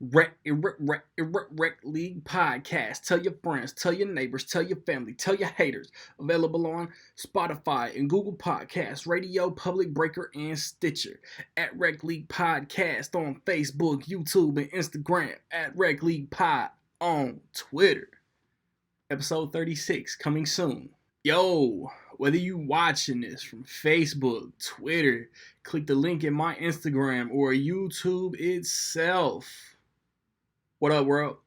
Rec League Podcast. Tell your friends, tell your neighbors, tell your family, tell your haters. Available on Spotify and Google Podcasts, Radio, Public Breaker, and Stitcher. At Rec League Podcast on Facebook, YouTube, and Instagram. At Rec League Pod on Twitter. Episode 36 coming soon. Yo, whether you watching this from Facebook, Twitter, click the link in my Instagram or YouTube itself. What up, world?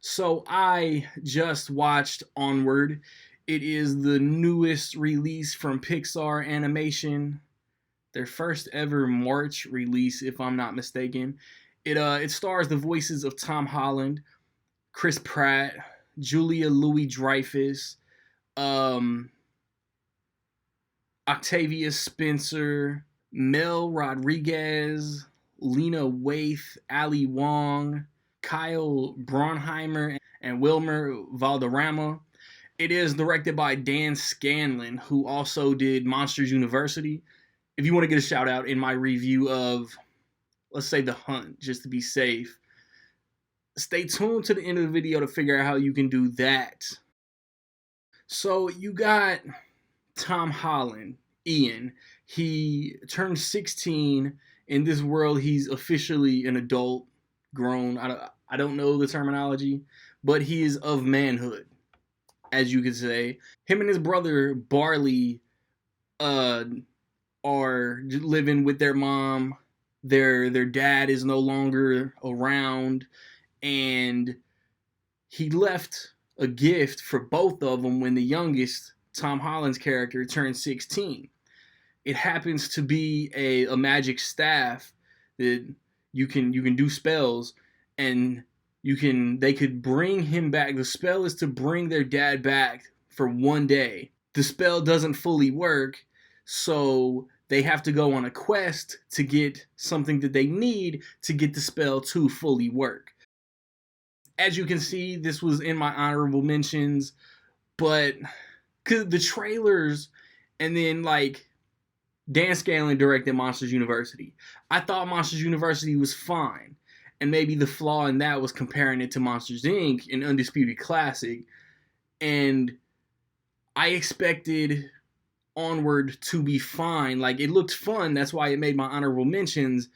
So I just watched Onward. It is the newest release from Pixar Animation. Their first ever March release, if I'm not mistaken. It stars the voices of Tom Holland, Chris Pratt, Julia Louis-Dreyfus, Octavia Spencer, Mel Rodriguez, Lena Waithe, Ali Wong, Kyle Braunheimer, and Wilmer Valderrama. It is directed by Dan Scanlon, who also did Monsters University. If you want to get a shout out in my review of, let's say, The Hunt, just to be safe, stay tuned to the end of the video to figure out how you can do that. So you got Tom Holland, Ian. He turned 16. In this world, he's officially an adult, grown. I don't know the terminology, but he is of manhood, as you could say. Him and his brother Barley are living with their mom. Their dad is no longer around, and he left a gift for both of them when the youngest, Tom Holland's character, turned 16. It happens to be a magic staff that you can do spells, and they could bring him back. The spell is to bring their dad back for one day. The spell doesn't fully work, so they have to go on a quest to get something that they need to get the spell to fully work. As you can see, this was in my honorable mentions, but the trailers, and then Dan Scanlon directed Monsters University. I thought Monsters University was fine, and maybe the flaw in that was comparing it to Monsters Inc., an undisputed classic, and I expected Onward to be fine. It looked fun, that's why it made my honorable mentions.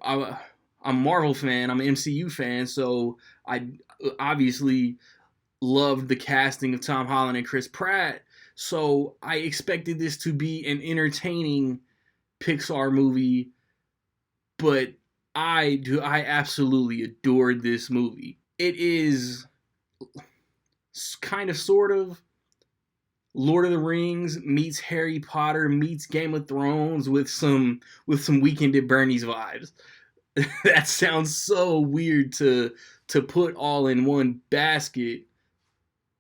I'm a Marvel fan, I'm an MCU fan, so I obviously loved the casting of Tom Holland and Chris Pratt. So I expected this to be an entertaining Pixar movie, but I absolutely adored this movie. It is kind of sort of Lord of the Rings meets Harry Potter meets Game of Thrones with some Weekend at Bernie's vibes. That sounds so weird to put all in one basket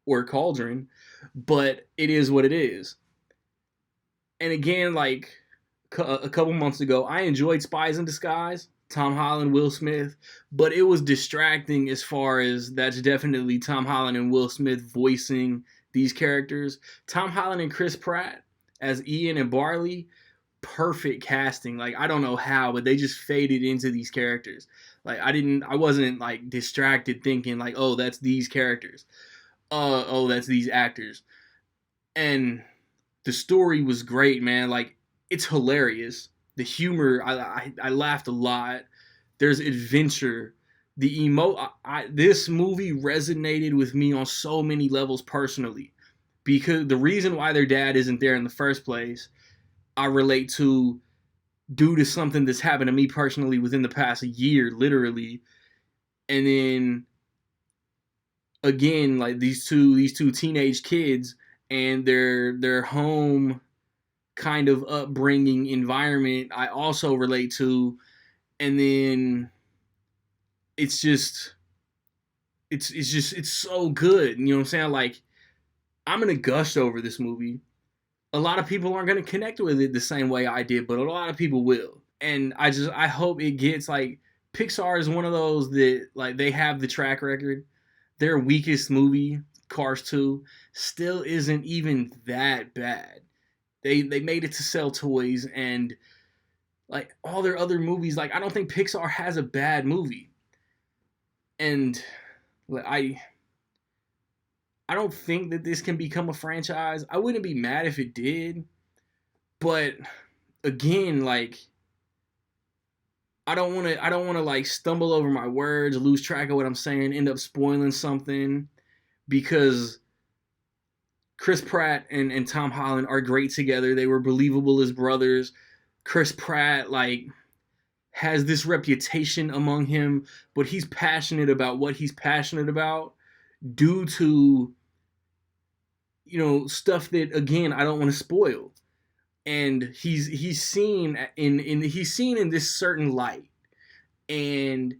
or cauldron, but it is what it is. And again, a couple months ago, I enjoyed Spies in Disguise, Tom Holland, Will Smith, but it was distracting as far as that's definitely Tom Holland and Will Smith voicing these characters. Tom Holland and Chris Pratt as Ian and Barley, perfect casting. I don't know how, but they just faded into these characters. I wasn't distracted thinking oh, that's these characters. Oh, that's these actors. And the story was great, man. It's hilarious. The humor, I laughed a lot. There's adventure. This movie resonated with me on so many levels personally, because the reason why their dad isn't there in the first place, I relate to due to something that's happened to me personally within the past year, literally. And then again, these two teenage kids and their home kind of upbringing environment, I also relate to. And then it's so good. You know what I'm saying? I'm gonna gush over this movie. A lot of people aren't gonna connect with it the same way I did, but a lot of people will. And I hope it gets Pixar is one of those that they have the track record. Their weakest movie, Cars 2, still isn't even that bad. They made it to sell toys, and all their other movies, I don't think Pixar has a bad movie. And I don't think that this can become a franchise. I wouldn't be mad if it did, but again, like I don't want to like stumble over my words, lose track of what I'm saying, end up spoiling something because Chris Pratt and Tom Holland are great together. They were believable as brothers. Chris Pratt like has this reputation among him, but he's passionate about what he's passionate about due to stuff that again I don't want to spoil. And he's seen in this certain light, and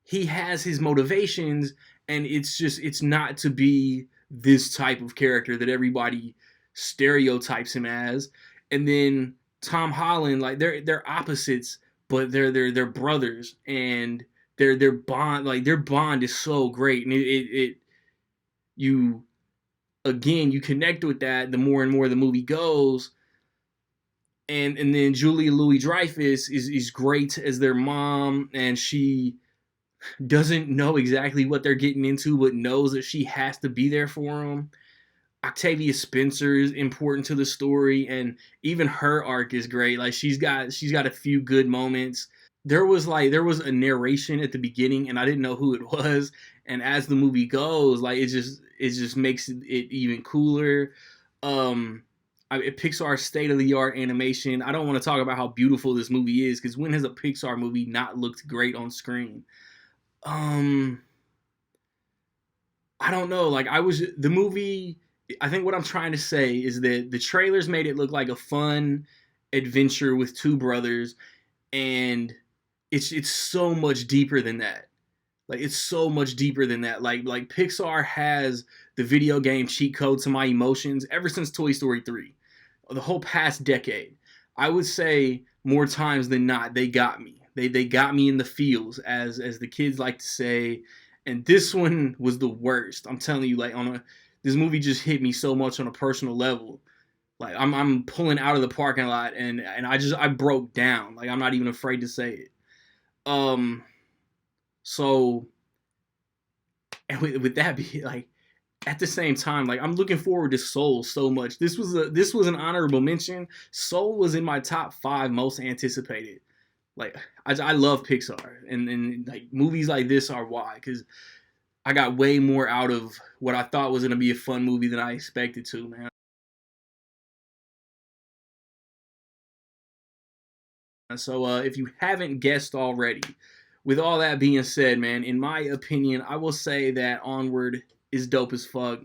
he has his motivations, and it's not to be this type of character that everybody stereotypes him as. And then Tom Holland, like they're opposites, but they're brothers, and their bond is so great, and it you again you connect with that the more and more the movie goes. And then Julia Louis-Dreyfus is great as their mom, and she doesn't know exactly what they're getting into, but knows that she has to be there for them. Octavia Spencer is important to the story, and even her arc is great. Like she's got a few good moments. There was a narration at the beginning, and I didn't know who it was. And as the movie goes, like it just makes it even cooler. Pixar's state of the art animation. I don't want to talk about how beautiful this movie is, because when has a Pixar movie not looked great on screen? I don't know. Like the movie. I think what I'm trying to say is that the trailers made it look like a fun adventure with two brothers, and it's so much deeper than that. Like it's so much deeper than that. Like Pixar has the video game cheat code to my emotions ever since Toy Story 3. The whole past decade. I would say more times than not they got me. They got me in the feels, as the kids like to say. And this one was the worst. I'm telling you, like this movie just hit me so much on a personal level. Like I'm pulling out of the parking lot, and I broke down. Like I'm not even afraid to say it. So, and with that be like, at the same time, like I'm looking forward to Soul so much. This was an honorable mention. Soul was in my top 5 most anticipated. Like I love Pixar, and like movies like this are why, because I got way more out of what I thought was gonna be a fun movie than I expected to, man. So if you haven't guessed already, with all that being said, man, in my opinion, I will say that Onward is dope as fuck.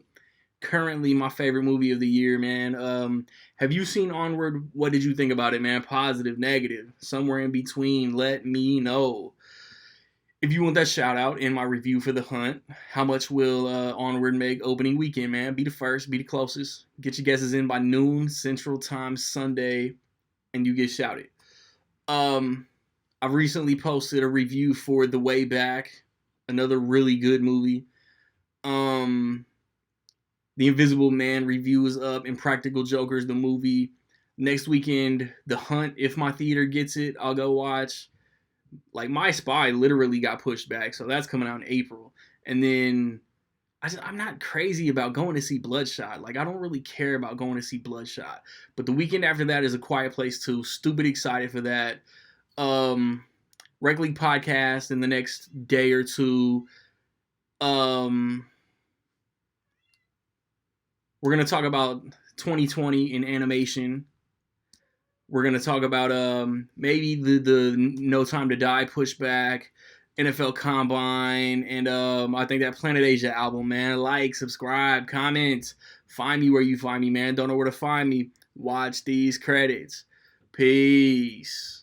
Currently my favorite movie of the year, man. Have you seen Onward? What did you think about it, man? Positive, negative, somewhere in between? Let me know. If you want that shout out in my review for The Hunt, how much will Onward make opening weekend, man? Be the first, be the closest. Get your guesses in by noon Central Time Sunday, and you get shouted. I recently posted a review for The Way Back, another really good movie. The Invisible Man review is up. Impractical Jokers, the movie. Next weekend, The Hunt, if my theater gets it, I'll go watch. Like, My Spy literally got pushed back, so that's coming out in April. And then I'm not crazy about going to see Bloodshot. Like, I don't really care about going to see Bloodshot. But the weekend after that is A Quiet Place 2. Stupid excited for that. Rec League podcast in the next day or two. We're going to talk about 2020 in animation. We're going to talk about maybe the No Time to Die pushback, NFL Combine, and I think that Planet Asia album, man. Like, subscribe, comment. Find me where you find me, man. Don't know where to find me. Watch these credits. Peace.